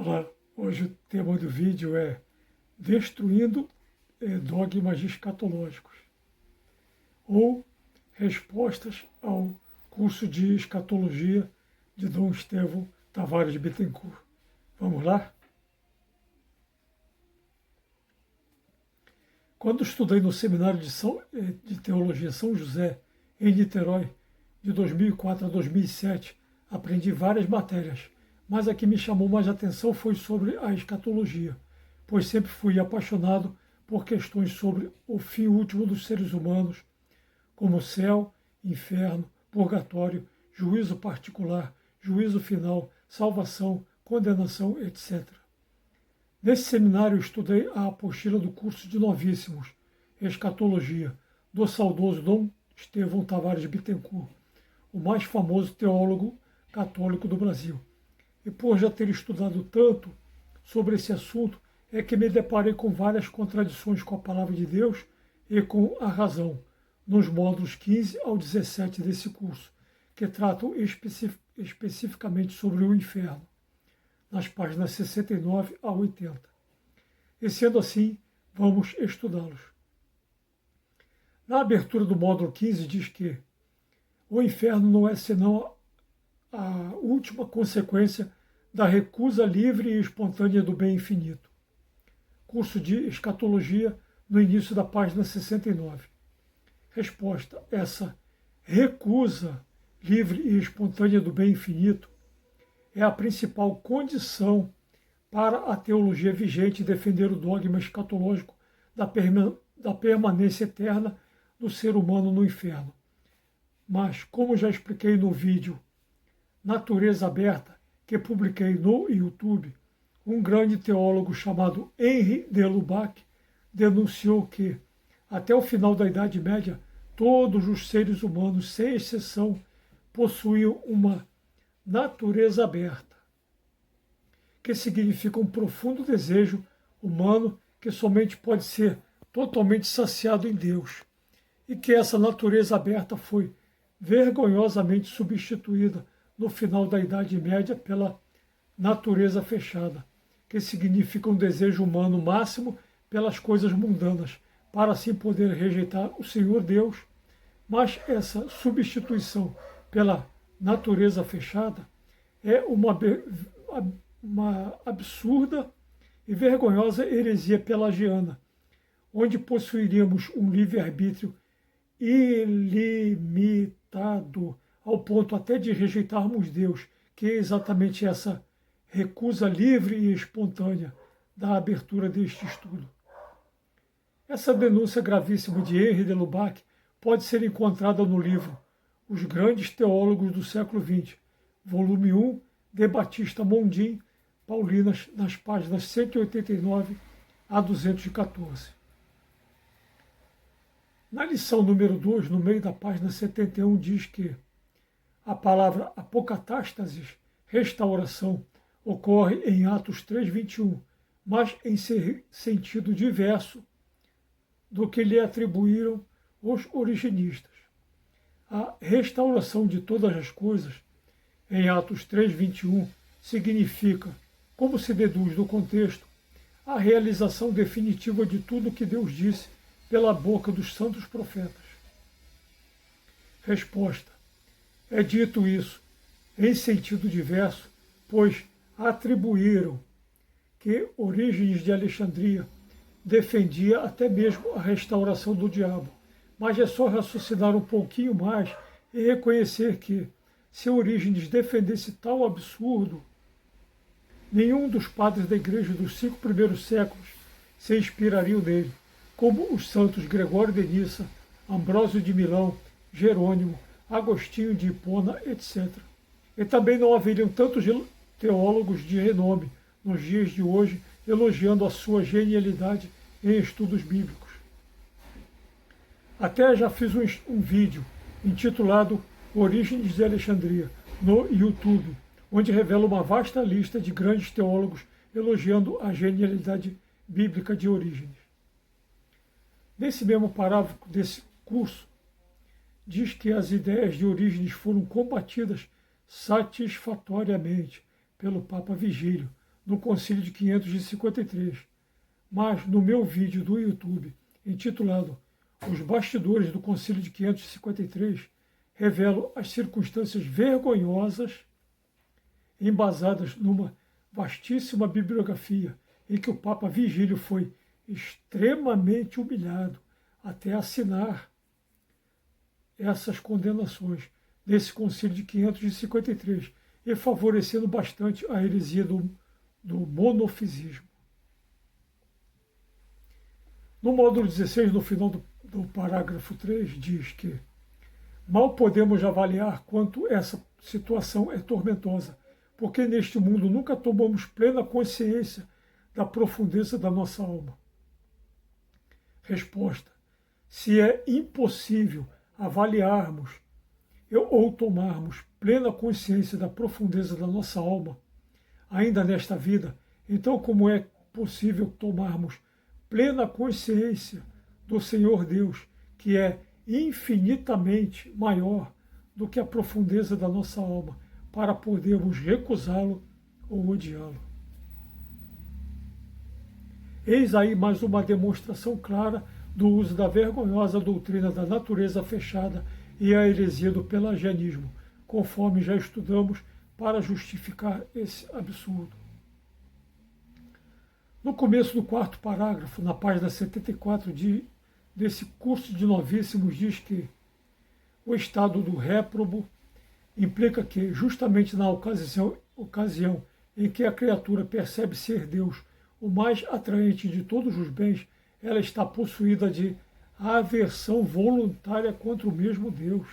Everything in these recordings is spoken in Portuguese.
Olá, hoje o tema do vídeo é Destruindo Dogmas Escatológicos, ou respostas ao curso de escatologia de Dom Estevão Tavares Bittencourt. Vamos lá? Quando estudei no Seminário de Teologia São José, em Niterói, de 2004 a 2007, aprendi várias matérias, mas a que me chamou mais atenção foi sobre a escatologia, pois sempre fui apaixonado por questões sobre o fim último dos seres humanos, como céu, inferno, purgatório, juízo particular, juízo final, salvação, condenação, etc. Nesse seminário estudei a apostila do curso de novíssimos, Escatologia, do saudoso Dom Estevão Tavares Bittencourt, o mais famoso teólogo católico do Brasil. E por já ter estudado tanto sobre esse assunto, é que me deparei com várias contradições com a palavra de Deus e com a razão, nos módulos 15 ao 17 desse curso, que tratam especificamente sobre o inferno, nas páginas 69 a 80. E sendo assim, vamos estudá-los. Na abertura do módulo 15 diz que o inferno não é senão a última consequência da recusa livre e espontânea do bem infinito. Curso de escatologia, no início da página 69. Resposta: essa recusa livre e espontânea do bem infinito é a principal condição para a teologia vigente defender o dogma escatológico da permanência eterna do ser humano no inferno. Mas, como já expliquei no vídeo Natureza Aberta, que publiquei no YouTube, um grande teólogo chamado Henri de Lubac denunciou que, até o final da Idade Média, todos os seres humanos, sem exceção, possuíam uma natureza aberta, que significa um profundo desejo humano que somente pode ser totalmente saciado em Deus, e que essa natureza aberta foi vergonhosamente substituída no final da Idade Média pela natureza fechada, que significa um desejo humano máximo pelas coisas mundanas, para assim poder rejeitar o Senhor Deus. Mas essa substituição pela natureza fechada é uma absurda e vergonhosa heresia pelagiana, onde possuiríamos um livre-arbítrio ilimitado, ao ponto até de rejeitarmos Deus, que é exatamente essa recusa livre e espontânea da abertura deste estudo. Essa denúncia gravíssima de Henri de Lubac pode ser encontrada no livro Os Grandes Teólogos do Século XX, volume 1, de Batista Mondin, Paulinas, nas páginas 189 a 214. Na lição número 2, no meio da página 71, diz que a palavra apocatástasis, restauração, ocorre em Atos 3:21, mas em sentido diverso do que lhe atribuíram os originistas. A restauração de todas as coisas, em Atos 3:21, significa, como se deduz do contexto, a realização definitiva de tudo o que Deus disse pela boca dos santos profetas. Resposta: é dito isso em sentido diverso, pois atribuíram que Orígenes de Alexandria defendia até mesmo a restauração do diabo, mas é só raciocinar um pouquinho mais e reconhecer que, se Orígenes defendesse tal absurdo, nenhum dos padres da igreja dos 5 primeiros séculos se inspirariam nele, como os santos Gregório de Nissa, Ambrósio de Milão, Jerônimo, Agostinho de Hipona, etc. E também não haveriam tantos teólogos de renome nos dias de hoje elogiando a sua genialidade em estudos bíblicos. Até já fiz um vídeo intitulado Orígenes de Alexandria no YouTube, onde revela uma vasta lista de grandes teólogos elogiando a genialidade bíblica de Orígenes. Nesse mesmo parágrafo desse curso, diz que as ideias de Orígenes foram combatidas satisfatoriamente pelo Papa Vigílio no Concílio de 553, mas no meu vídeo do YouTube, intitulado Os Bastidores do Concílio de 553, revelo as circunstâncias vergonhosas embasadas numa vastíssima bibliografia em que o Papa Vigílio foi extremamente humilhado até assinar essas condenações desse concílio de 553 e favorecendo bastante a heresia do monofisismo. No módulo 16, no final do parágrafo 3, diz que mal podemos avaliar quanto essa situação é tormentosa, porque neste mundo nunca tomamos plena consciência da profundeza da nossa alma. Resposta: se é impossível avaliarmos ou tomarmos plena consciência da profundeza da nossa alma, ainda nesta vida, então como é possível tomarmos plena consciência do Senhor Deus, que é infinitamente maior do que a profundeza da nossa alma, para podermos recusá-lo ou odiá-lo? Eis aí mais uma demonstração clara do uso da vergonhosa doutrina da natureza fechada e a heresia do pelagianismo, conforme já estudamos, para justificar esse absurdo. No começo do quarto parágrafo, na página 74 desse curso de novíssimos, diz que o estado do réprobo implica que, justamente na ocasião em que a criatura percebe ser Deus o mais atraente de todos os bens, ela está possuída de aversão voluntária contra o mesmo Deus.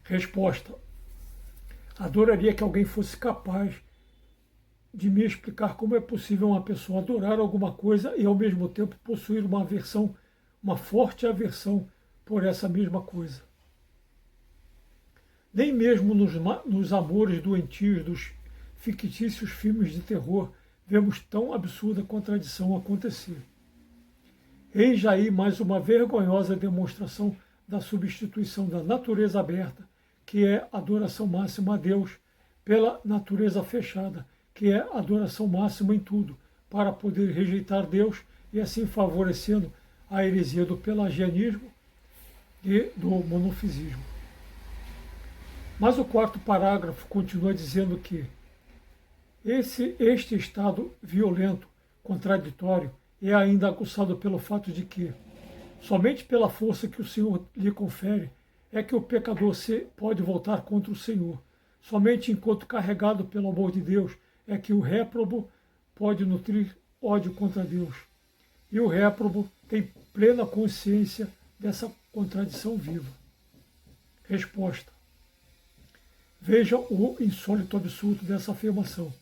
Resposta: adoraria que alguém fosse capaz de me explicar como é possível uma pessoa adorar alguma coisa e ao mesmo tempo possuir uma aversão, uma forte aversão por essa mesma coisa. Nem mesmo nos amores doentios dos fictícios filmes de terror vemos tão absurda contradição acontecer. Eis aí mais uma vergonhosa demonstração da substituição da natureza aberta, que é adoração máxima a Deus, pela natureza fechada, que é adoração máxima em tudo, para poder rejeitar Deus e assim favorecendo a heresia do pelagianismo e do monofisismo. Mas o quarto parágrafo continua dizendo que este estado violento, contraditório, é ainda aguçado pelo fato de que, somente pela força que o Senhor lhe confere, é que o pecador pode voltar contra o Senhor. Somente enquanto carregado pelo amor de Deus é que o réprobo pode nutrir ódio contra Deus. E o réprobo tem plena consciência dessa contradição viva. Resposta: veja o insólito absurdo dessa afirmação.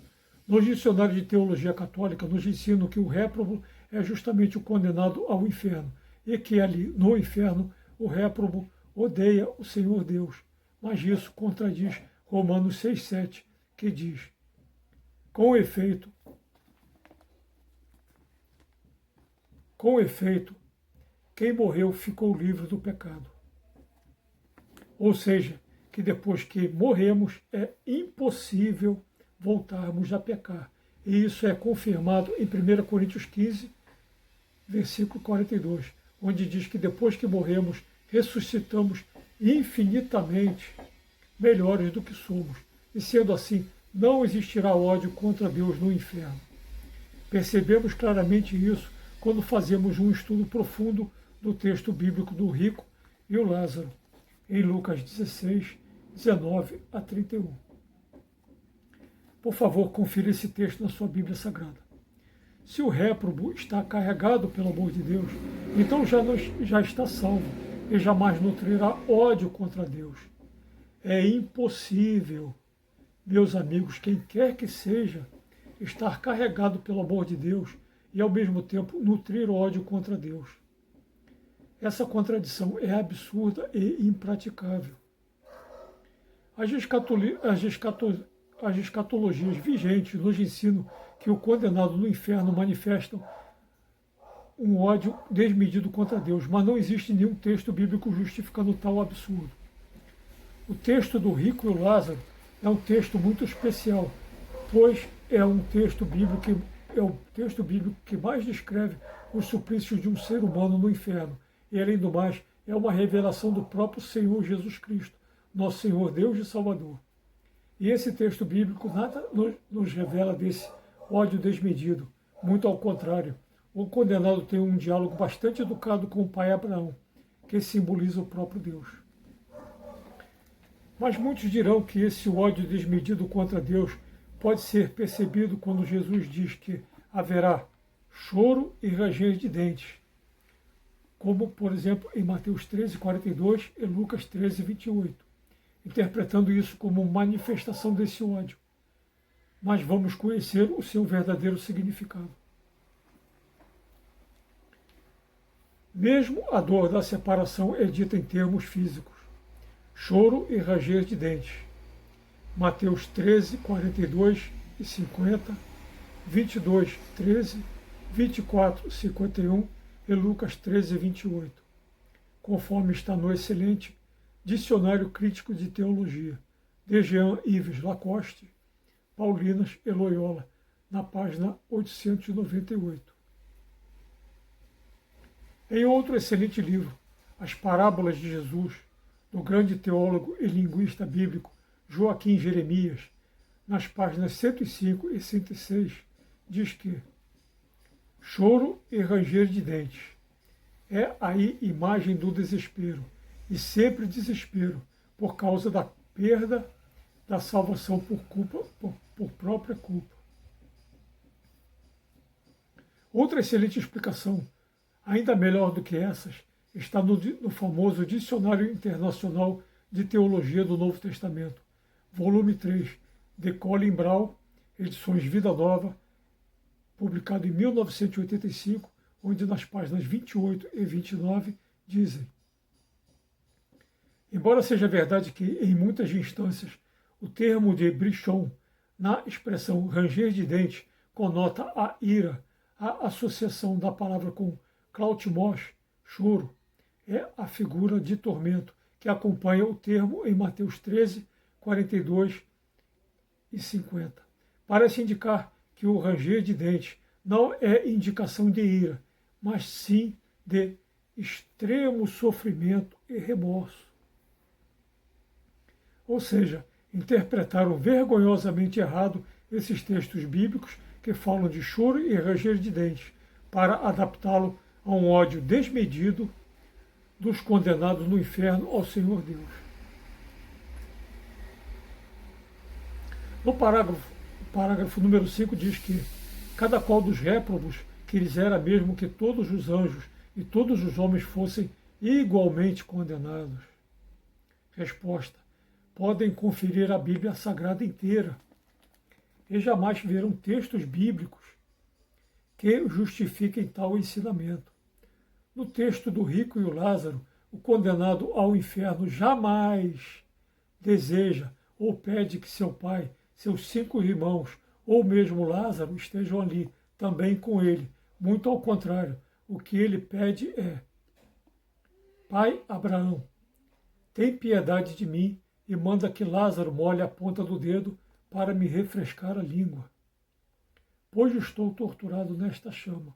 No dicionário de teologia católica nos ensina que o réprobo é justamente o condenado ao inferno e que ali, no inferno, o réprobo odeia o Senhor Deus. Mas isso contradiz Romanos 6,7, que diz: com efeito, quem morreu ficou livre do pecado. Ou seja, que depois que morremos é impossível voltarmos a pecar. E isso é confirmado em 1 Coríntios 15, versículo 42, onde diz que depois que morremos, ressuscitamos infinitamente melhores do que somos. E sendo assim, não existirá ódio contra Deus no inferno. Percebemos claramente isso quando fazemos um estudo profundo do texto bíblico do rico e o Lázaro, em Lucas 16, 19 a 31. Por favor, confira esse texto na sua Bíblia Sagrada. Se o réprobo está carregado pelo amor de Deus, então já está salvo e jamais nutrirá ódio contra Deus. É impossível, meus amigos, quem quer que seja, estar carregado pelo amor de Deus e ao mesmo tempo nutrir ódio contra Deus. Essa contradição é absurda e impraticável. As escatologias vigentes nos ensinam que o condenado no inferno manifesta um ódio desmedido contra Deus, mas não existe nenhum texto bíblico justificando tal absurdo. O texto do rico e o Lázaro é um texto muito especial, pois é um texto bíblico que mais descreve os suplícios de um ser humano no inferno. E, além do mais, é uma revelação do próprio Senhor Jesus Cristo, nosso Senhor Deus e Salvador. E esse texto bíblico nada nos revela desse ódio desmedido. Muito ao contrário, o condenado tem um diálogo bastante educado com o pai Abraão, que simboliza o próprio Deus. Mas muitos dirão que esse ódio desmedido contra Deus pode ser percebido quando Jesus diz que haverá choro e ranger de dentes, como, por exemplo, em Mateus 13:42 e Lucas 13:28, interpretando isso como manifestação desse ódio. Mas vamos conhecer o seu verdadeiro significado. Mesmo a dor da separação é dita em termos físicos: choro e ranger de dentes. Mateus 13:42 e 50, 22:13, 24:51 e Lucas 13:28, conforme está no excelente Dicionário Crítico de Teologia, de Jean-Yves Lacoste, Paulinas e Loyola, na página 898. Em outro excelente livro, As Parábolas de Jesus, do grande teólogo e linguista bíblico Joaquim Jeremias, nas páginas 105 e 106, diz que choro e ranger de dentes é aí imagem do desespero, e sempre desespero, por causa da perda da salvação por própria culpa. Outra excelente explicação, ainda melhor do que essas, está no famoso Dicionário Internacional de Teologia do Novo Testamento, volume 3, de Colin Brown, edições Vida Nova, publicado em 1985, onde nas páginas 28 e 29 dizem: embora seja verdade que, em muitas instâncias, o termo de brichon, na expressão ranger de dentes, conota a ira, a associação da palavra com klautmos, choro, é a figura de tormento que acompanha o termo em Mateus 13, 42 e 50. Parece indicar que o ranger de dentes não é indicação de ira, mas sim de extremo sofrimento e remorso. Ou seja, interpretaram vergonhosamente errado esses textos bíblicos que falam de choro e ranger de dentes, para adaptá-lo a um ódio desmedido dos condenados no inferno ao Senhor Deus. No parágrafo número 5 diz que cada qual dos réprobos quisera mesmo que todos os anjos e todos os homens fossem igualmente condenados. Resposta: podem conferir a Bíblia Sagrada inteira e jamais verão textos bíblicos que justifiquem tal ensinamento. No texto do rico e o Lázaro, o condenado ao inferno jamais deseja ou pede que seu pai, seus 5 irmãos ou mesmo Lázaro estejam ali também com ele. Muito ao contrário, o que ele pede é: Pai Abraão, tem piedade de mim e manda que Lázaro molhe a ponta do dedo para me refrescar a língua, pois estou torturado nesta chama.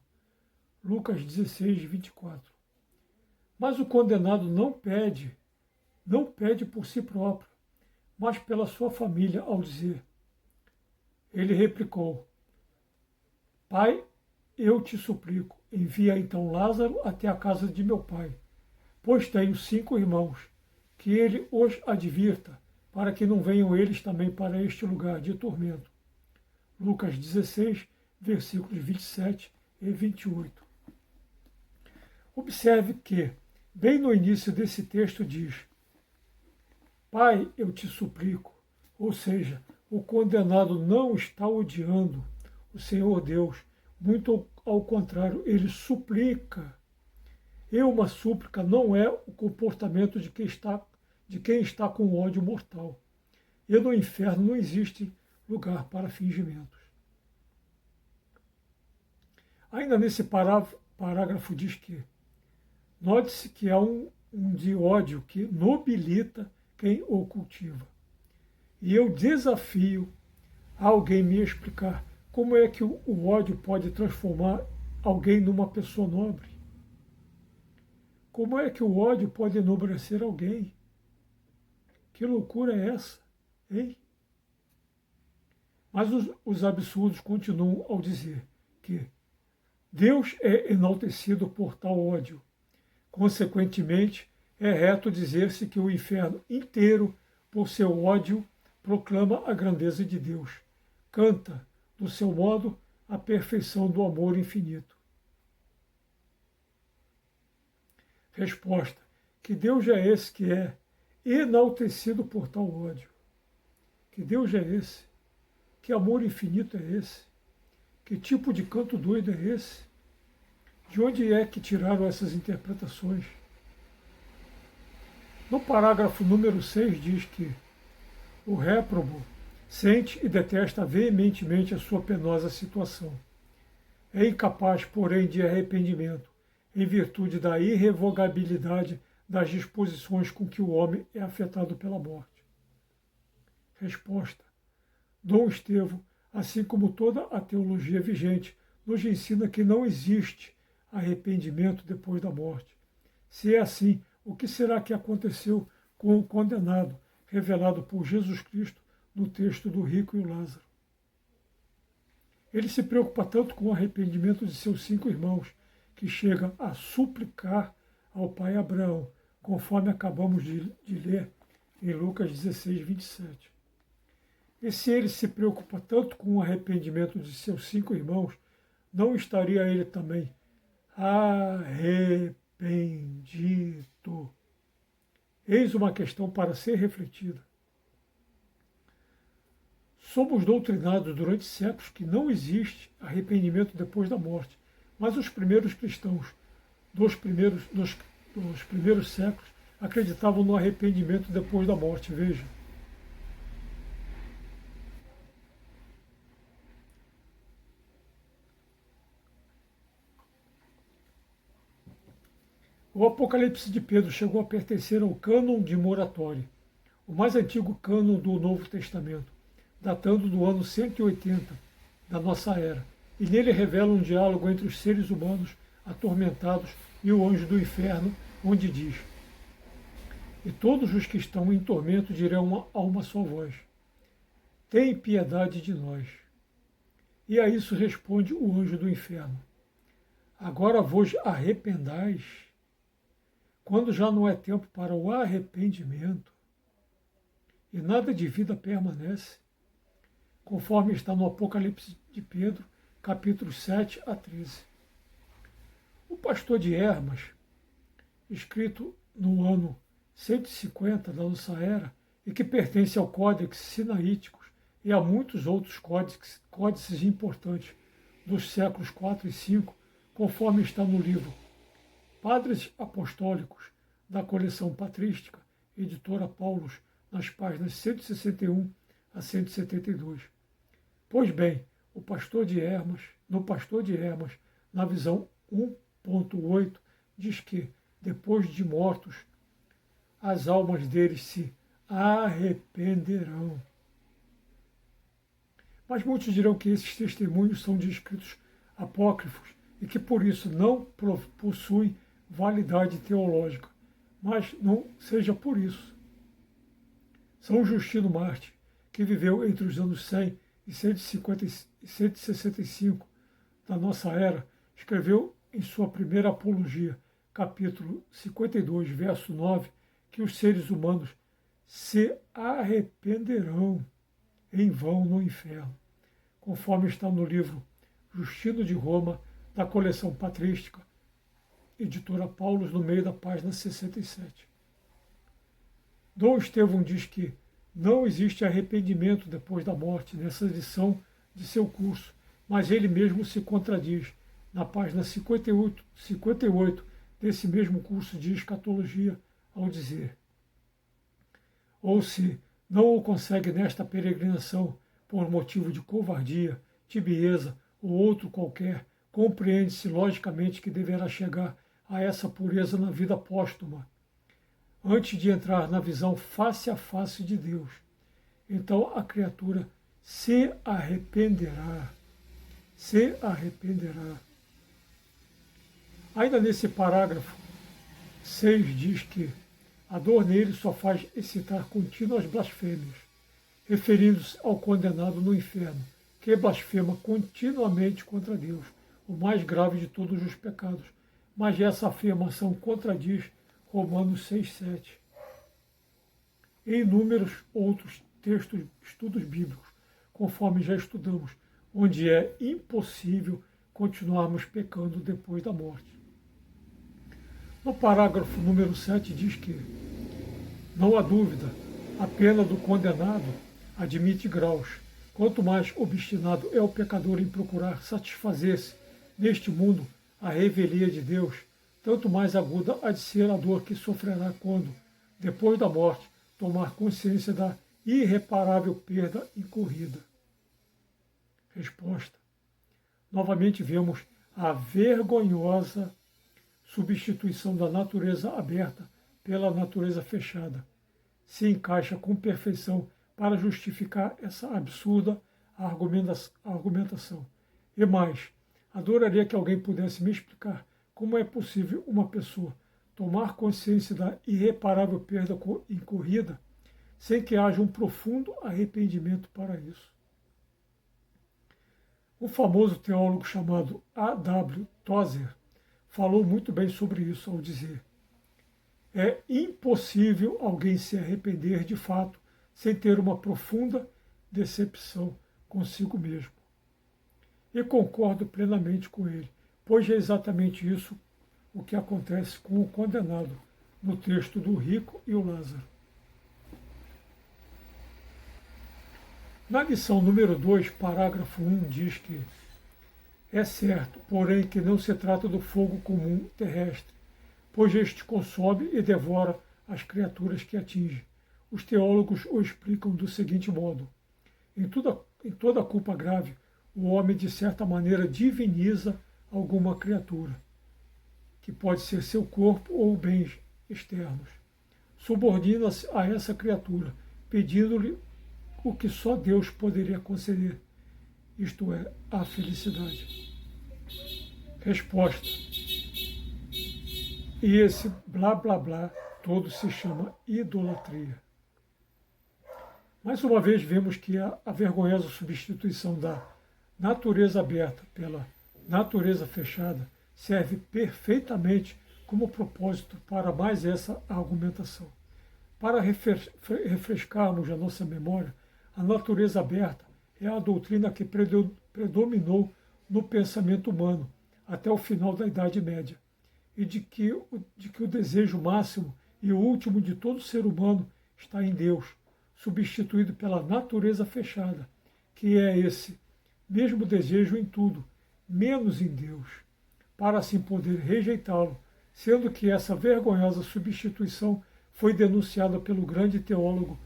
Lucas 16, 24. Mas o condenado não pede por si próprio, mas pela sua família, ao dizer: ele replicou: Pai, eu te suplico, envia então Lázaro até a casa de meu pai, pois tenho 5 irmãos, que ele os advirta, para que não venham eles também para este lugar de tormento. Lucas 16, versículos 27 e 28. Observe que, bem no início desse texto diz: Pai, eu te suplico. Ou seja, o condenado não está odiando o Senhor Deus, muito ao contrário, ele suplica. E uma súplica não é o comportamento de quem está com ódio mortal. E no inferno não existe lugar para fingimentos. Ainda nesse parágrafo diz que note-se que há um de ódio que nobilita quem o cultiva. E eu desafio a alguém me explicar como é que o ódio pode transformar alguém numa pessoa nobre. Como é que o ódio pode enobrecer alguém? Que loucura é essa, hein? Mas os absurdos continuam ao dizer que Deus é enaltecido por tal ódio. Consequentemente, é reto dizer-se que o inferno inteiro, por seu ódio, proclama a grandeza de Deus. Canta, do seu modo, a perfeição do amor infinito. Resposta: que Deus é esse que é enaltecido por tal ódio? Que Deus é esse? Que amor infinito é esse? Que tipo de canto doido é esse? De onde é que tiraram essas interpretações? No parágrafo número 6 diz que o réprobo sente e detesta veementemente a sua penosa situação. É incapaz, porém, de arrependimento, em virtude da irrevogabilidade das disposições com que o homem é afetado pela morte. Resposta: Dom Estevão, assim como toda a teologia vigente, nos ensina que não existe arrependimento depois da morte. Se é assim, o que será que aconteceu com o condenado, revelado por Jesus Cristo no texto do rico e o Lázaro? Ele se preocupa tanto com o arrependimento de seus 5 irmãos, que chega a suplicar ao pai Abraão, conforme acabamos de ler em Lucas 16, 27. E se ele se preocupa tanto com o arrependimento de seus 5 irmãos, não estaria ele também arrependido? Eis uma questão para ser refletida. Somos doutrinados durante séculos que não existe arrependimento depois da morte, mas os primeiros cristãos dos primeiros séculos acreditavam no arrependimento depois da morte. Veja. O Apocalipse de Pedro chegou a pertencer ao cânon de Moratório, o mais antigo cânon do Novo Testamento, datando do ano 180 da nossa era, e nele revela um diálogo entre os seres humanos atormentados e o anjo do inferno, onde diz: E todos os que estão em tormento dirão a uma só voz: Tem piedade de nós. E a isso responde o anjo do inferno: Agora vos arrependais, quando já não é tempo para o arrependimento, e nada de vida permanece, conforme está no Apocalipse de Pedro, capítulos 7 a 13. O Pastor de Hermas, escrito no ano 150 da nossa era, e que pertence ao Códex Sinaíticos e a muitos outros códices importantes dos séculos 4 e 5, conforme está no livro Padres Apostólicos, da coleção patrística, editora Paulus, nas páginas 161 a 172. Pois bem, no Pastor de Hermas, na visão 1.8, diz que, depois de mortos, as almas deles se arrependerão. Mas muitos dirão que esses testemunhos são de escritos apócrifos e que por isso não possuem validade teológica. Mas não seja por isso. São Justino Mártir, que viveu entre os anos 100 e 165 da nossa era, escreveu em sua primeira apologia, capítulo 52, verso 9, que os seres humanos se arrependerão em vão no inferno, conforme está no livro Justino de Roma, da coleção patrística, editora Paulus, no meio da página 67. Dom Estevão diz que não existe arrependimento depois da morte nessa edição de seu curso, mas ele mesmo se contradiz. Na página 58 desse mesmo curso de escatologia, ao dizer: ou se não o consegue nesta peregrinação por motivo de covardia, tibieza ou outro qualquer, compreende-se logicamente que deverá chegar a essa pureza na vida póstuma, antes de entrar na visão face a face de Deus. Então a criatura se arrependerá. Se arrependerá. Ainda nesse parágrafo 6 diz que a dor nele só faz excitar contínuas blasfêmias, referindo-se ao condenado no inferno, que blasfema continuamente contra Deus, o mais grave de todos os pecados. Mas essa afirmação contradiz Romanos 6,7 e inúmeros outros textos, estudos bíblicos, conforme já estudamos, onde é impossível continuarmos pecando depois da morte. No parágrafo número 7 diz que não há dúvida, a pena do condenado admite graus. Quanto mais obstinado é o pecador em procurar satisfazer-se neste mundo a revelia de Deus, tanto mais aguda há de ser a dor que sofrerá quando, depois da morte, tomar consciência da irreparável perda incorrida. Resposta. Novamente vemos a vergonhosa substituição da natureza aberta pela natureza fechada. Se encaixa com perfeição para justificar essa absurda argumentação. E mais, adoraria que alguém pudesse me explicar como é possível uma pessoa tomar consciência da irreparável perda incorrida sem que haja um profundo arrependimento para isso. Um famoso teólogo chamado A.W. Tozer falou muito bem sobre isso ao dizer: é impossível alguém se arrepender de fato sem ter uma profunda decepção consigo mesmo. E concordo plenamente com ele, pois é exatamente isso o que acontece com o condenado no texto do rico e o Lázaro. Na lição número 2, parágrafo 1, diz que é certo, porém, que não se trata do fogo comum terrestre, pois este consome e devora as criaturas que atinge. Os teólogos o explicam do seguinte modo: em toda culpa grave, o homem, de certa maneira, diviniza alguma criatura, que pode ser seu corpo ou bens externos. Subordina-se a essa criatura, pedindo-lhe o que só Deus poderia conceder, isto é, a felicidade. Resposta. E esse blá blá blá todo se chama idolatria. Mais uma vez vemos que a vergonhosa substituição da natureza aberta pela natureza fechada serve perfeitamente como propósito para mais essa argumentação. Para refrescarmos a nossa memória, a natureza aberta é a doutrina que predominou no pensamento humano até o final da Idade Média, e de que o desejo máximo e o último de todo ser humano está em Deus, substituído pela natureza fechada, que é esse mesmo desejo em tudo, menos em Deus, para assim poder rejeitá-lo, sendo que essa vergonhosa substituição foi denunciada pelo grande teólogo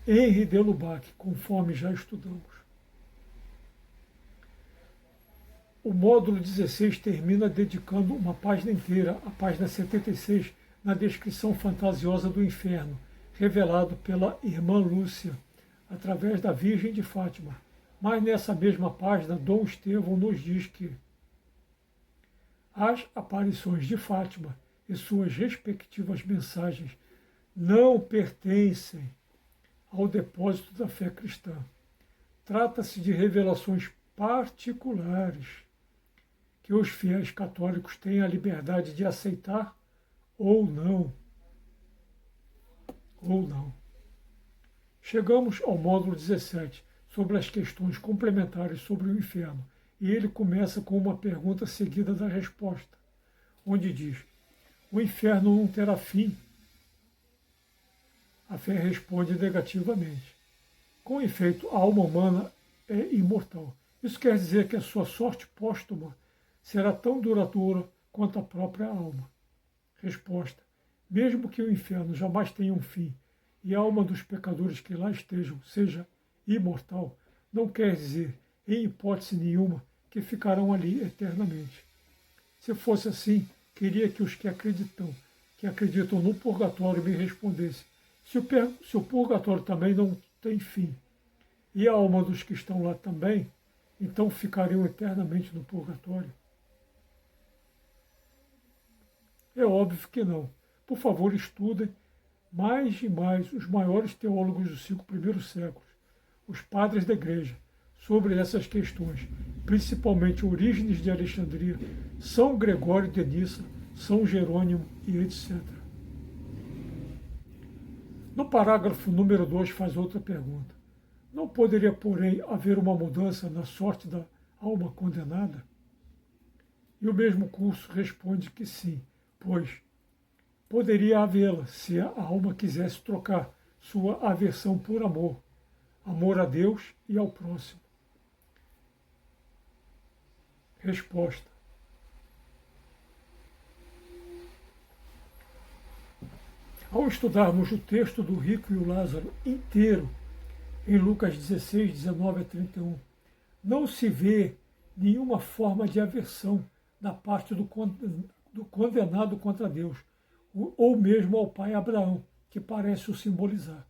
Henri de Lubac, conforme já estudamos. O módulo 16 termina dedicando uma página inteira, a página 76, na descrição fantasiosa do inferno, revelado pela irmã Lúcia, através da Virgem de Fátima. Mas nessa mesma página, Dom Estevão nos diz que as aparições de Fátima e suas respectivas mensagens não pertencem ao depósito da fé cristã. Trata-se de revelações particulares que os fiéis católicos têm a liberdade de aceitar ou não. Chegamos ao módulo 17, sobre as questões complementares sobre o inferno, e ele começa com uma pergunta seguida da resposta, onde diz: o inferno não terá fim? A fé responde negativamente. Com efeito, a alma humana é imortal. Isso quer dizer que a sua sorte póstuma será tão duradoura quanto a própria alma. Resposta: mesmo que o inferno jamais tenha um fim e a alma dos pecadores que lá estejam seja imortal, não quer dizer, em hipótese nenhuma, que ficarão ali eternamente. Se fosse assim, queria que os que acreditam que acreditam no purgatório me respondessem: se o purgatório também não tem fim, e a alma dos que estão lá também, então ficariam eternamente no purgatório? É óbvio que não. Por favor, estudem mais e mais os maiores teólogos dos 5 primeiros séculos, os padres da igreja, sobre essas questões, principalmente Orígenes de Alexandria, São Gregório de Nissa, São Jerônimo e etc. No parágrafo número 2 faz outra pergunta. Não poderia, porém, haver uma mudança na sorte da alma condenada? E o mesmo curso responde que sim, pois poderia havê-la se a alma quisesse trocar sua aversão por amor, amor a Deus e ao próximo. Resposta. Ao estudarmos o texto do rico e o Lázaro inteiro, em Lucas 16, 19 a 31, não se vê nenhuma forma de aversão da parte do condenado contra Deus, ou mesmo ao pai Abraão, que parece o simbolizar.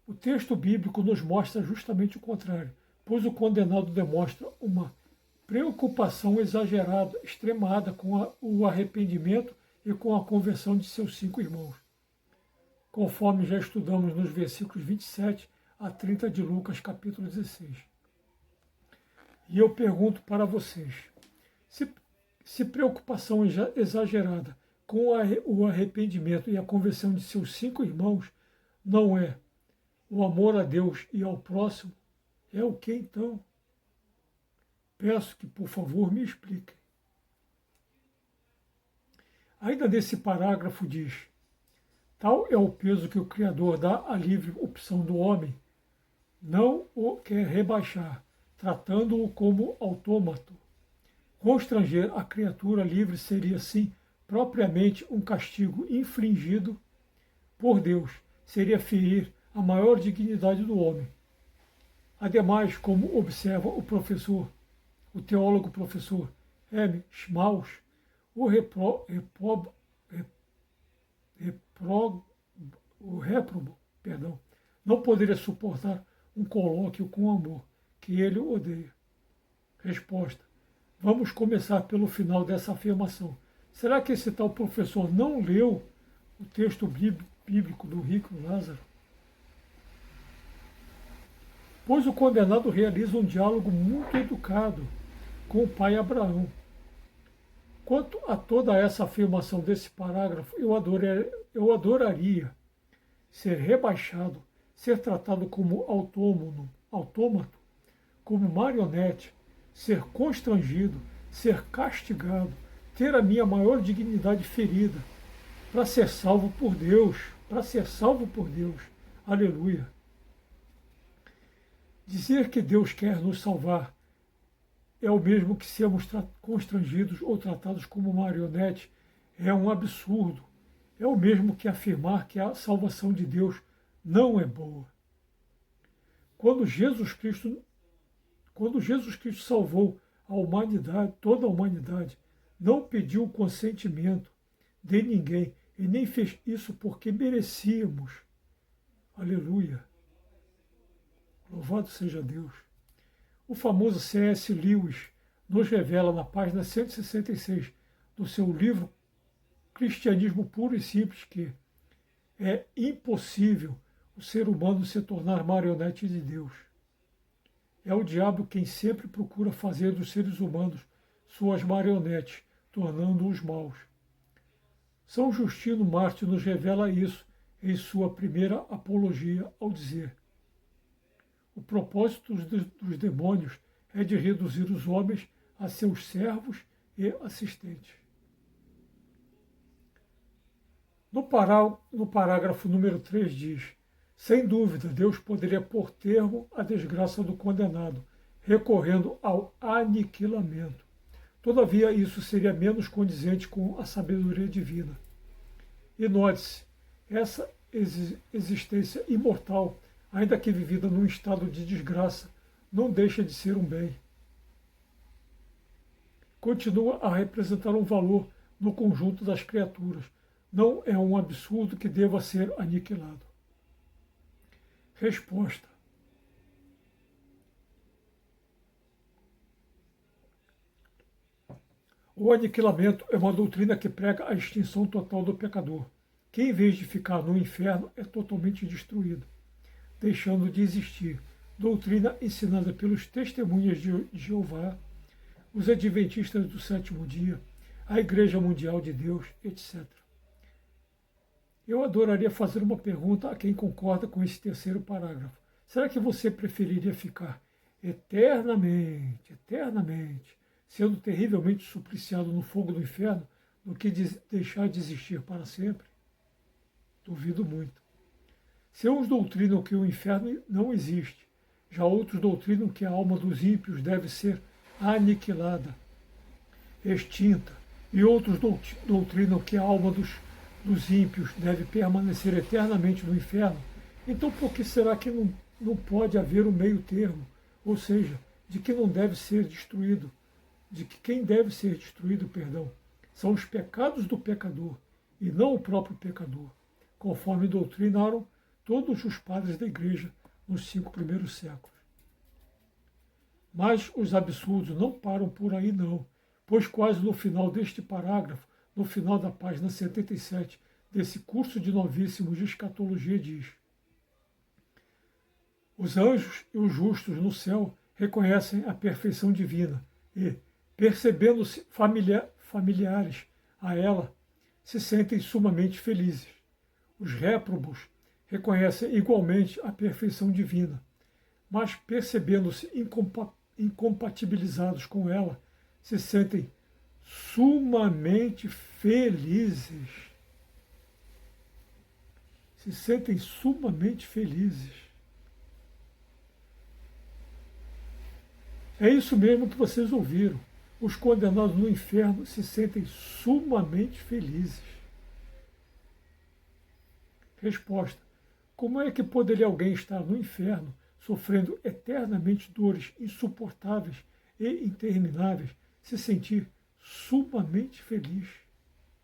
O texto bíblico nos mostra justamente o contrário, pois o condenado demonstra uma preocupação exagerada, extremada com o arrependimento e com a conversão de seus 5 irmãos, conforme já estudamos nos versículos 27 a 30 de Lucas, capítulo 16. E eu pergunto para vocês, se preocupação exagerada com o arrependimento e a conversão de seus 5 irmãos não é o amor a Deus e ao próximo, é o que então? Peço que, por favor, me expliquem. Ainda nesse parágrafo diz: tal é o peso que o Criador dá à livre opção do homem, não o quer rebaixar, tratando-o como autômato. Constranger a criatura livre seria, sim, propriamente um castigo infligido por Deus, seria ferir a maior dignidade do homem. Ademais, como observa o teólogo professor M. Schmaus, o réprobo, não poderia suportar um colóquio com amor, que ele odeia. Resposta. Vamos começar pelo final dessa afirmação. Será que esse tal professor não leu o texto bíblico do rico Lázaro? Pois o condenado realiza um diálogo muito educado com o pai Abraão. Quanto a toda essa afirmação desse parágrafo, eu adoraria ser rebaixado, ser tratado como autômato, como marionete, ser constrangido, ser castigado, ter a minha maior dignidade ferida, para ser salvo por Deus, Aleluia. Dizer que Deus quer nos salvar é o mesmo que sermos constrangidos ou tratados como marionete, é um absurdo. É o mesmo que afirmar que a salvação de Deus não é boa. Quando Jesus Cristo salvou a humanidade, toda a humanidade, não pediu o consentimento de ninguém e nem fez isso porque merecíamos. Aleluia. Louvado seja Deus. O famoso C.S. Lewis nos revela na página 166 do seu livro Cristianismo Puro e Simples que é impossível o ser humano se tornar marionete de Deus. É o diabo quem sempre procura fazer dos seres humanos suas marionetes, tornando-os maus. São Justino Mártir nos revela isso em sua primeira apologia ao dizer: o propósito dos demônios é de reduzir os homens a seus servos e assistentes. No parágrafo número 3 diz: sem dúvida, Deus poderia pôr termo à desgraça do condenado, recorrendo ao aniquilamento. Todavia, isso seria menos condizente com a sabedoria divina. E note-se, essa existência imortal, ainda que vivida num estado de desgraça, não deixa de ser um bem. Continua a representar um valor no conjunto das criaturas. Não é um absurdo que deva ser aniquilado. Resposta. O aniquilamento é uma doutrina que prega a extinção total do pecador, que em vez de ficar no inferno é totalmente destruído, deixando de existir. Doutrina ensinada pelos testemunhas de Jeová, os adventistas do sétimo dia, a Igreja Mundial de Deus, etc. Eu adoraria fazer uma pergunta a quem concorda com esse terceiro parágrafo. Será que você preferiria ficar eternamente, sendo terrivelmente supliciado no fogo do inferno, do que deixar de existir para sempre? Duvido muito. Se uns doutrinam que o inferno não existe, já outros doutrinam que a alma dos ímpios deve ser aniquilada, extinta, e outros doutrinam que a alma dos ímpios deve permanecer eternamente no inferno, então por que será que não pode haver um meio termo? Ou seja, de que não deve ser destruído, de que quem deve ser destruído, são os pecados do pecador e não o próprio pecador, conforme doutrinaram todos os padres da Igreja nos 5 primeiros séculos. Mas os absurdos não param por aí não, pois quase no final deste parágrafo, no final da página 77 desse curso de novíssimos de escatologia, diz: os anjos e os justos no céu reconhecem a perfeição divina e, percebendo-se familiares a ela, se sentem sumamente felizes. Os réprobos reconhecem igualmente a perfeição divina, mas percebendo-se incompatibilizados com ela, se sentem sumamente felizes. Se sentem sumamente felizes. É isso mesmo que vocês ouviram. Os condenados no inferno se sentem sumamente felizes. Resposta. Como é que poderia alguém estar no inferno, sofrendo eternamente dores insuportáveis e intermináveis, se sentir sumamente feliz?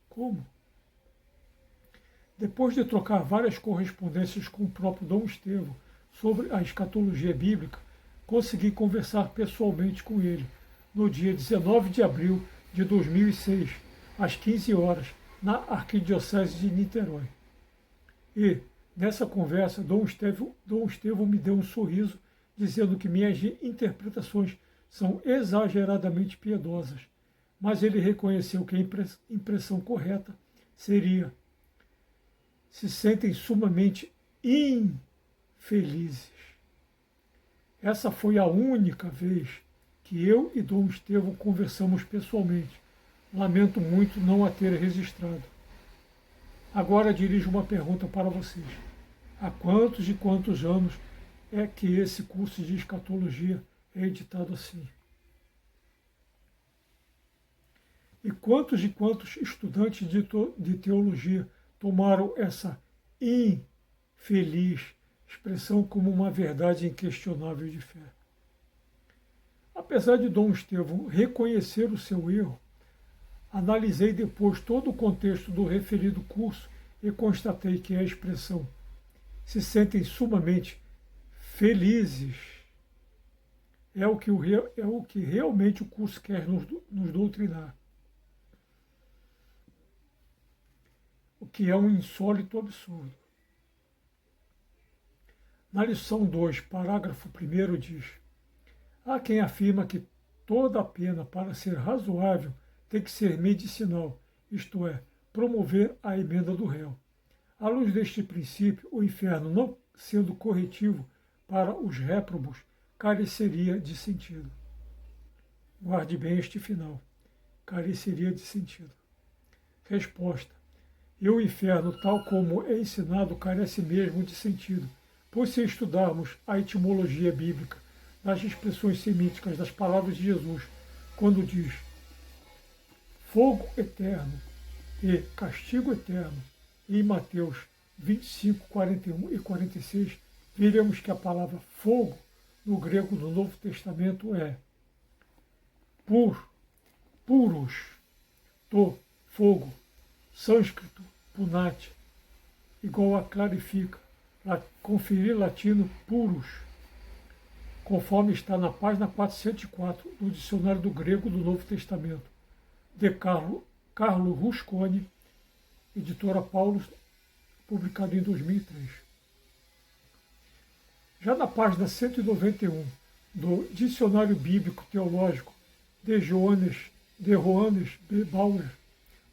Como? Depois de trocar várias correspondências com o próprio Dom Estevão sobre a escatologia bíblica, consegui conversar pessoalmente com ele no dia 19 de abril de 2006, às 15 horas, na Arquidiocese de Niterói. E, nessa conversa, Dom Estevão me deu um sorriso, dizendo que minhas interpretações são exageradamente piedosas, mas ele reconheceu que a impressão correta seria: se sentem sumamente infelizes. Essa foi a única vez que eu e Dom Estevão conversamos pessoalmente. Lamento muito não a ter registrado. Agora dirijo uma pergunta para vocês. Há quantos e quantos anos é que esse curso de escatologia é editado assim? E quantos estudantes de teologia tomaram essa infeliz expressão como uma verdade inquestionável de fé? Apesar de Dom Estevão reconhecer o seu erro, analisei depois todo o contexto do referido curso e constatei que a expressão se sentem sumamente felizes é o que realmente o curso quer nos doutrinar. O que é um insólito absurdo. Na lição 2, parágrafo 1, diz: há quem afirma que toda a pena, para ser razoável, tem que ser medicinal, isto é, promover a emenda do réu. À luz deste princípio, o inferno, não sendo corretivo para os réprobos, careceria de sentido. Guarde bem este final. Careceria de sentido. Resposta. E o inferno, tal como é ensinado, carece mesmo de sentido, pois se estudarmos a etimologia bíblica das expressões semíticas das palavras de Jesus, quando diz fogo eterno e castigo eterno, em Mateus 25, 41 e 46, veremos que a palavra fogo, no grego do Novo Testamento, é puros, to Fogo, sânscrito, punati, igual a clarifica, conferir latino purus, conforme está na página 404 do Dicionário do Grego do Novo Testamento, de Carlo Rusconi, editora Paulus, publicado em 2003. Já na página 191 do Dicionário Bíblico Teológico de Johannes B. Bauer,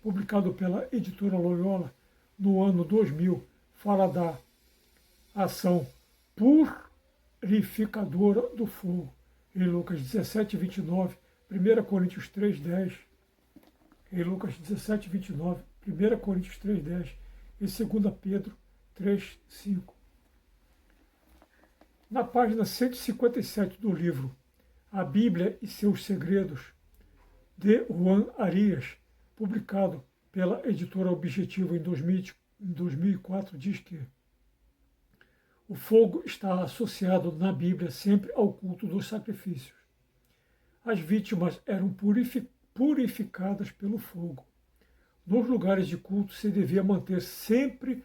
publicado pela editora Loyola no ano 2000, fala da ação purificadora do fogo, em Lucas 17, 29, 1 Coríntios 3, 10, em Lucas 17, 29, 1 Coríntios 3, 10 e 2 Pedro 3, 5. Na página 157 do livro A Bíblia e seus Segredos, de Juan Arias, publicado pela editora Objetivo em 2004, diz que o fogo está associado na Bíblia sempre ao culto dos sacrifícios. As vítimas eram purificadas pelo fogo. Nos lugares de culto se devia manter sempre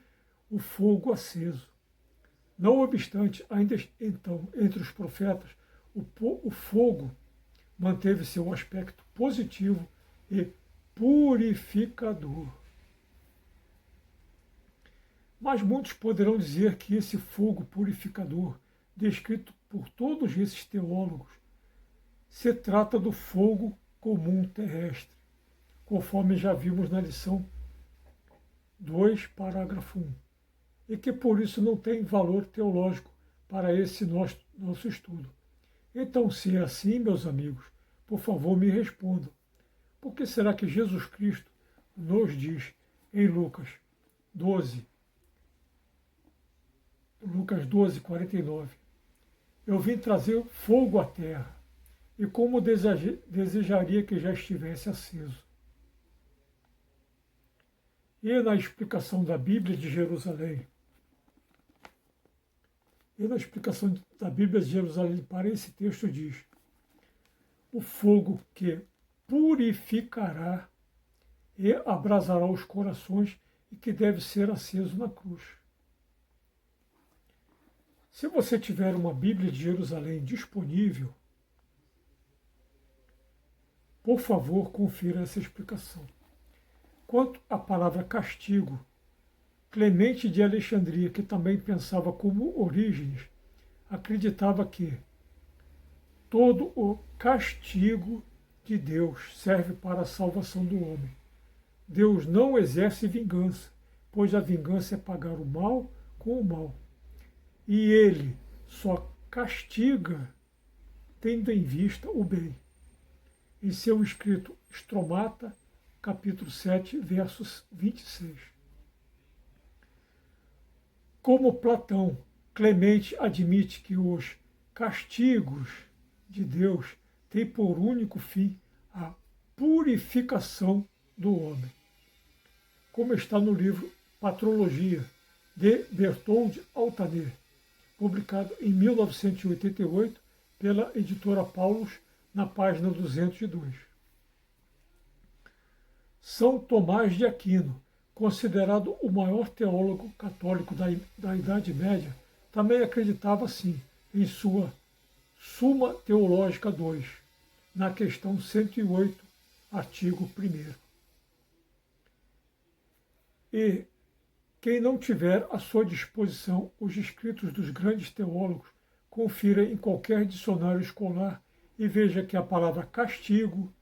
o fogo aceso. Não obstante, ainda então, entre os profetas, o fogo manteve seu aspecto positivo e purificador. Mas muitos poderão dizer que esse fogo purificador, descrito por todos esses teólogos, se trata do fogo comum terrestre, conforme já vimos na lição 2, parágrafo 1, e que por isso não tem valor teológico para esse nosso estudo. Então, se é assim, meus amigos, por favor me respondam. Por que será que Jesus Cristo nos diz em Lucas 12, 49, eu vim trazer fogo à terra, e como desejaria que já estivesse aceso. E na explicação da Bíblia de Jerusalém, para esse texto diz: o fogo que purificará e abrasará os corações e que deve ser aceso na cruz. Se você tiver uma Bíblia de Jerusalém disponível, por favor, confira essa explicação. Quanto à palavra castigo, Clemente de Alexandria, que também pensava como Orígenes, acreditava que todo o castigo de Deus serve para a salvação do homem. Deus não exerce vingança, pois a vingança é pagar o mal com o mal. E ele só castiga tendo em vista o bem. Em seu escrito Stromata, capítulo 7, versos 26. Como Platão, Clemente admite que os castigos de Deus têm por único fim a purificação do homem. Como está no livro Patrologia, de Berthold Altaner, publicado em 1988 pela editora Paulus, na página 202. São Tomás de Aquino, considerado o maior teólogo católico da Idade Média, também acreditava assim em sua Suma Teológica 2, na questão 108, artigo 1º. E quem não tiver à sua disposição os escritos dos grandes teólogos, confira em qualquer dicionário escolar e veja que a palavra castigo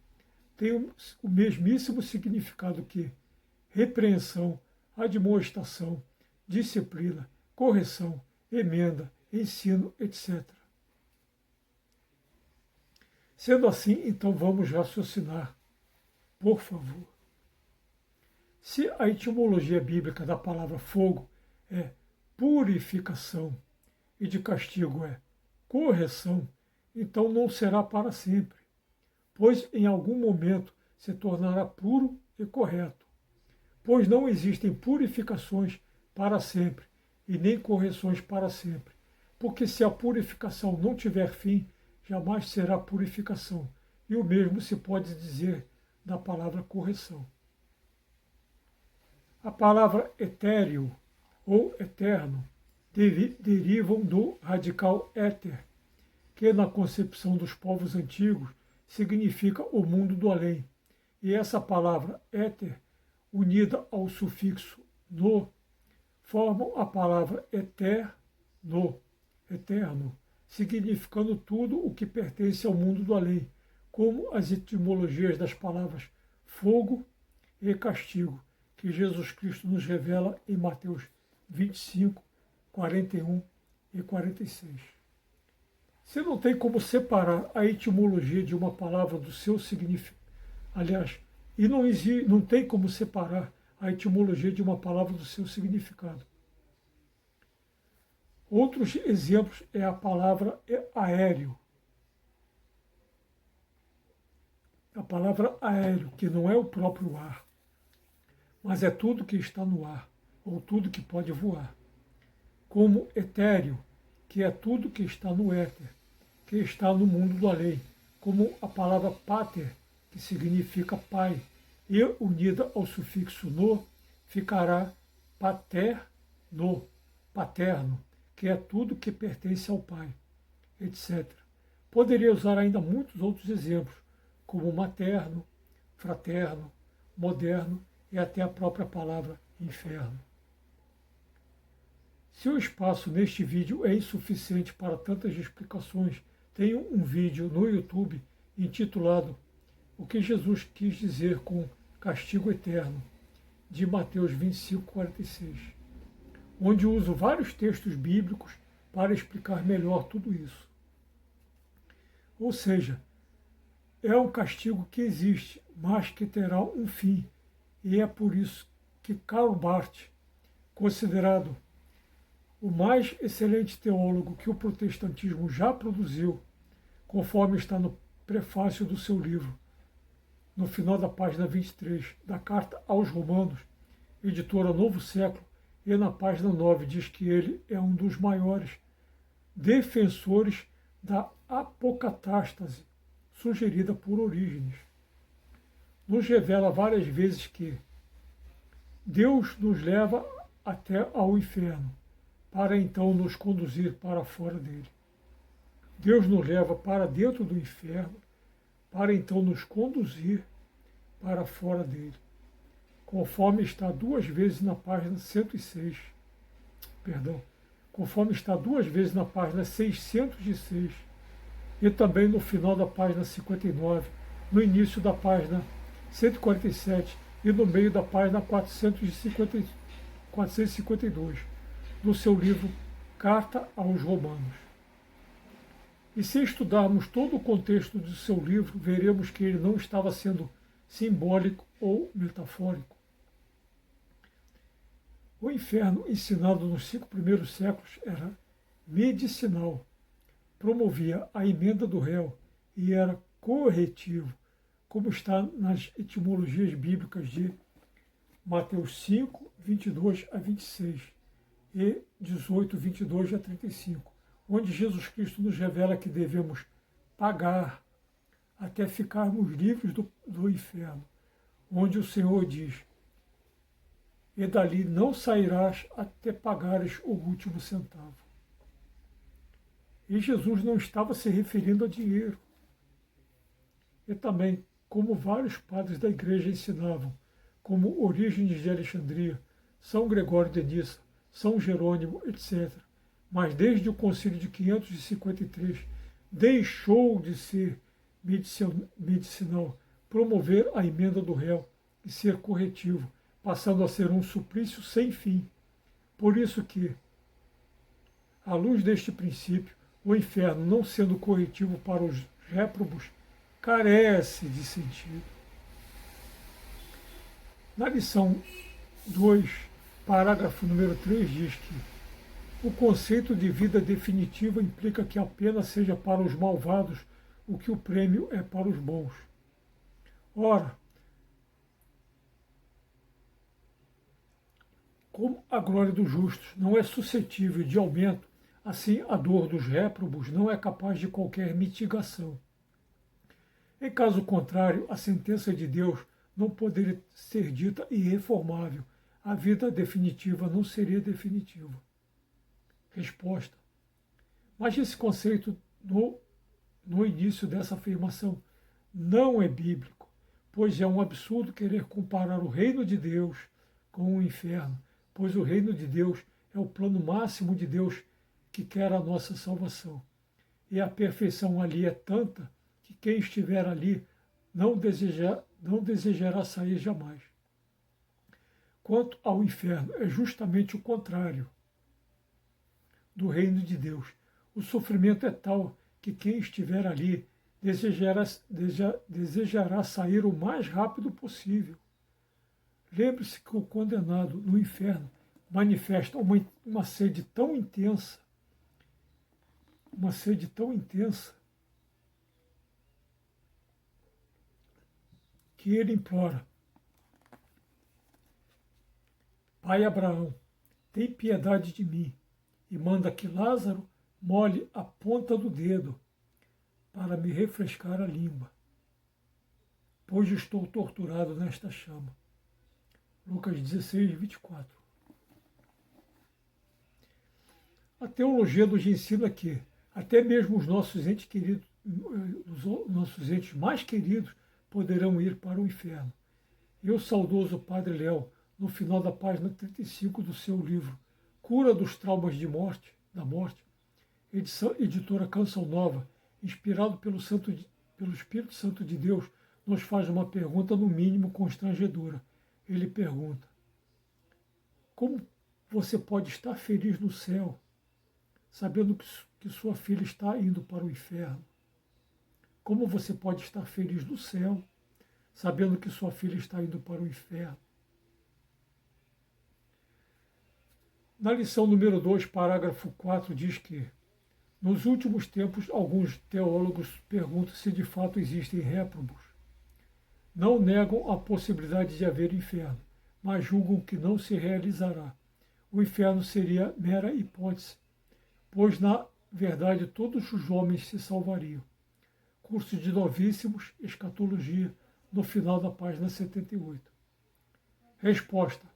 tem o mesmíssimo significado que repreensão, admoestação, disciplina, correção, emenda, ensino, etc. Sendo assim, então vamos raciocinar, por favor. Se a etimologia bíblica da palavra fogo é purificação e de castigo é correção, então não será para sempre, pois em algum momento se tornará puro e correto, pois não existem purificações para sempre e nem correções para sempre, porque se a purificação não tiver fim, jamais será purificação, e o mesmo se pode dizer da palavra correção. A palavra etéreo ou eterno derivam do radical éter, que na concepção dos povos antigos significa o mundo do além. E essa palavra éter, unida ao sufixo no, formam a palavra eterno, significando tudo o que pertence ao mundo do além, como as etimologias das palavras fogo e castigo, que Jesus Cristo nos revela em Mateus 25, 41 e 46. Você não tem como separar a etimologia de uma palavra do seu significado. Aliás, e não tem como separar a etimologia de uma palavra do seu significado. Outros exemplos é a palavra aéreo. A palavra aéreo, que não é o próprio ar, mas é tudo que está no ar, ou tudo que pode voar. Como etéreo, que é tudo que está no éter, que está no mundo do além, como a palavra pater, que significa pai, e unida ao sufixo no, ficará paterno, paterno, que é tudo que pertence ao pai, etc. Poderia usar ainda muitos outros exemplos, como materno, fraterno, moderno e até a própria palavra inferno. Se o espaço neste vídeo é insuficiente para tantas explicações, tenho um vídeo no YouTube intitulado O que Jesus quis dizer com castigo eterno, de Mateus 25, 46, onde uso vários textos bíblicos para explicar melhor tudo isso. Ou seja, é um castigo que existe, mas que terá um fim, e é por isso que Karl Barth, considerado o mais excelente teólogo que o protestantismo já produziu, conforme está no prefácio do seu livro, no final da página 23 da Carta aos Romanos, editora Novo Século, e na página 9 diz que ele é um dos maiores defensores da apocatástase sugerida por Orígenes. Nos revela várias vezes que Deus nos leva até ao inferno, para então nos conduzir para fora dele. Deus nos leva para dentro do inferno, para então nos conduzir para fora dele, conforme está duas vezes na página 106, conforme está duas vezes na página 606, e também no final da página 59, no início da página 147 e no meio da página 452, do seu livro Carta aos Romanos. E se estudarmos todo o contexto do seu livro, veremos que ele não estava sendo simbólico ou metafórico. O inferno, ensinado nos 5 primeiros séculos, era medicinal, promovia a emenda do réu e era corretivo, como está nas etimologias bíblicas de Mateus 5, 22 a 26 e 18, 22 a 35, onde Jesus Cristo nos revela que devemos pagar até ficarmos livres do inferno, onde o Senhor diz: e dali não sairás até pagares o último centavo. E Jesus não estava se referindo a dinheiro. E também, como vários padres da igreja ensinavam, como Orígenes de Alexandria, São Gregório de Nissa, São Jerônimo, etc. Mas desde o concílio de 553, deixou de ser medicinal, promover a emenda do réu e ser corretivo, passando a ser um suplício sem fim. Por isso que, à luz deste princípio, o inferno, não sendo corretivo para os réprobos, carece de sentido. Na lição 2, parágrafo número 3, diz que o conceito de vida definitiva implica que a pena seja para os malvados o que o prêmio é para os bons. Ora, como a glória dos justos não é suscetível de aumento, assim a dor dos réprobos não é capaz de qualquer mitigação. Em caso contrário, a sentença de Deus não poderia ser dita irreformável, a vida definitiva não seria definitiva. Resposta. Mas esse conceito no início dessa afirmação não é bíblico, pois é um absurdo querer comparar o reino de Deus com o inferno, pois o reino de Deus é o plano máximo de Deus que quer a nossa salvação. E a perfeição ali é tanta que quem estiver ali não desejará sair jamais. Quanto ao inferno, é justamente o contrário do reino de Deus. O sofrimento é tal que quem estiver ali desejará sair o mais rápido possível. Lembre-se que o condenado no inferno manifesta uma sede tão intensa, que ele implora: Pai Abraão, tem piedade de mim, e manda que Lázaro molhe a ponta do dedo para me refrescar a língua, pois estou torturado nesta chama. Lucas 16, 24. A teologia nos ensina que até mesmo os nossos entes queridos, os nossos entes mais queridos, poderão ir para o inferno. E o saudoso Padre Léo, no final da página 35 do seu livro Cura dos Traumas da Morte, editora Canção Nova, inspirado pelo Espírito Santo de Deus, nos faz uma pergunta no mínimo constrangedora. Ele pergunta: como você pode estar feliz no céu, sabendo que sua filha está indo para o inferno? Como você pode estar feliz no céu, sabendo que sua filha está indo para o inferno? Na lição número 2, parágrafo 4, diz que nos últimos tempos, alguns teólogos perguntam se de fato existem réprobos. Não negam a possibilidade de haver inferno, mas julgam que não se realizará. O inferno seria mera hipótese, pois na verdade todos os homens se salvariam. Curso de Novíssimos, Escatologia, no final da página 78. Resposta.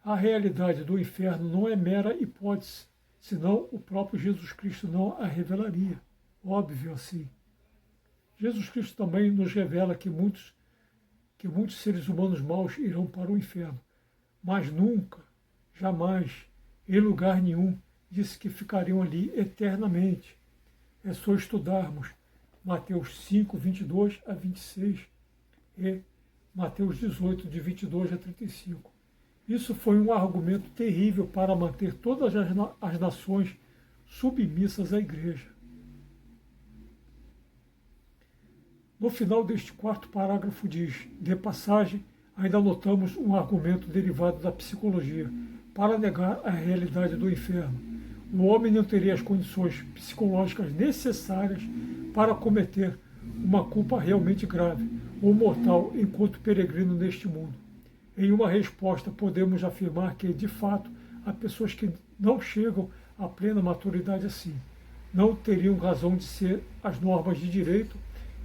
A realidade do inferno não é mera hipótese, senão o próprio Jesus Cristo não a revelaria. Óbvio assim. Jesus Cristo também nos revela que muitos seres humanos maus irão para o inferno, mas nunca, jamais, em lugar nenhum, disse que ficariam ali eternamente. É só estudarmos Mateus 5, 22 a 26 e Mateus 18, de 22 a 35. Isso foi um argumento terrível para manter todas as nações submissas à Igreja. No final deste quarto parágrafo diz: de passagem, ainda notamos um argumento derivado da psicologia para negar a realidade do inferno. O homem não teria as condições psicológicas necessárias para cometer uma culpa realmente grave ou mortal enquanto peregrino neste mundo. Em uma resposta, podemos afirmar que, de fato, há pessoas que não chegam à plena maturidade assim. Não teriam razão de ser as normas de direito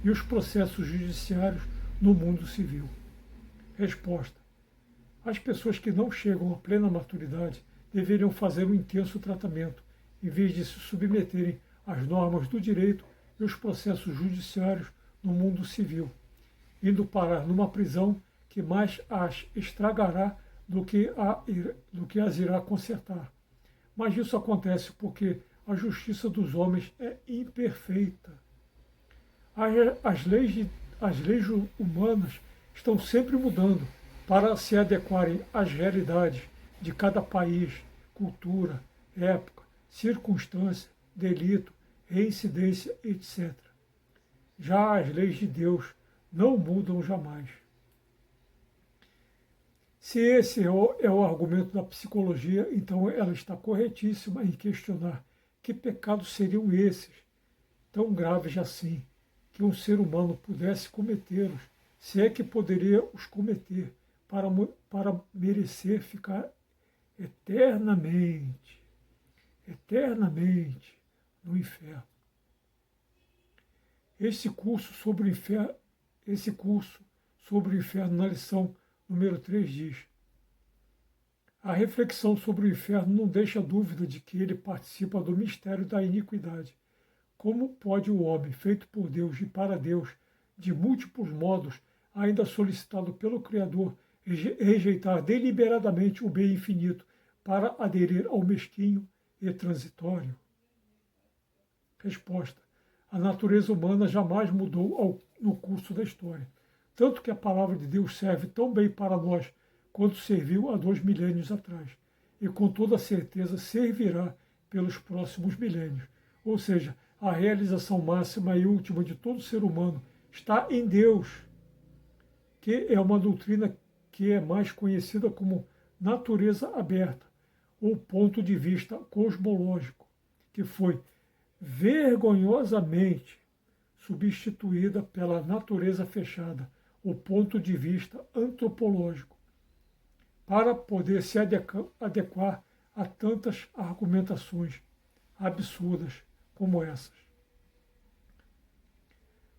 e os processos judiciários no mundo civil. Resposta. As pessoas que não chegam à plena maturidade deveriam fazer um intenso tratamento, em vez de se submeterem às normas do direito e os processos judiciários no mundo civil, indo parar numa prisão que mais as estragará do que as irá consertar. Mas isso acontece porque a justiça dos homens é imperfeita. As leis humanas estão sempre mudando para se adequarem às realidades de cada país, cultura, época, circunstância, delito, reincidência, etc. Já as leis de Deus não mudam jamais. Se esse é o argumento da psicologia, então ela está corretíssima em questionar que pecados seriam esses, tão graves assim, que um ser humano pudesse cometê-los, se é que poderia os cometer, para merecer ficar eternamente no inferno. Esse curso sobre o inferno na lição número 3 diz: A reflexão sobre o inferno não deixa dúvida de que ele participa do mistério da iniquidade. Como pode o homem, feito por Deus e para Deus, de múltiplos modos, ainda solicitado pelo Criador, rejeitar deliberadamente o bem infinito para aderir ao mesquinho e transitório? Resposta: a natureza humana jamais mudou no curso da história, tanto que a palavra de Deus serve tão bem para nós quanto serviu há 2 milênios atrás, e com toda certeza servirá pelos próximos milênios. Ou seja, a realização máxima e última de todo ser humano está em Deus, que é uma doutrina que é mais conhecida como natureza aberta, ou ponto de vista cosmológico, que foi vergonhosamente substituída pela natureza fechada, o ponto de vista antropológico, para poder se adequar a tantas argumentações absurdas como essas.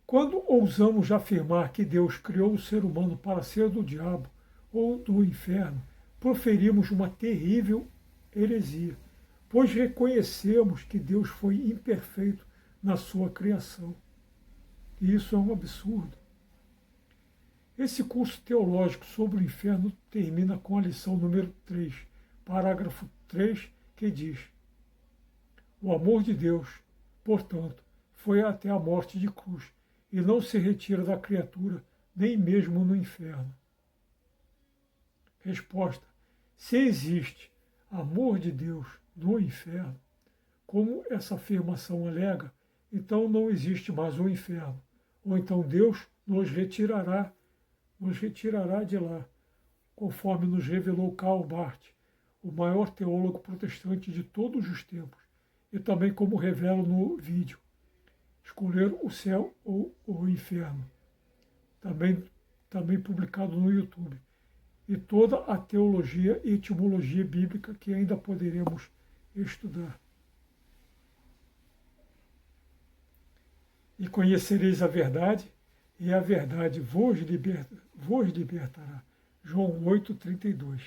Quando ousamos afirmar que Deus criou o ser humano para ser do diabo ou do inferno, proferimos uma terrível heresia, pois reconhecemos que Deus foi imperfeito na sua criação. E isso é um absurdo. Esse curso teológico sobre o inferno termina com a lição número 3, parágrafo 3, que diz: o amor de Deus, portanto, foi até a morte de cruz, e não se retira da criatura, nem mesmo no inferno. Resposta: se existe amor de Deus no inferno, como essa afirmação alega, então não existe mais o inferno, ou então Deus nos retirará de lá, conforme nos revelou Karl Barth, o maior teólogo protestante de todos os tempos, e também como revelo no vídeo Escolher o Céu ou o Inferno, também publicado no YouTube, e toda a teologia e etimologia bíblica que ainda poderemos estudar. E conhecereis a verdade, e a verdade vos libertará. João 8:32.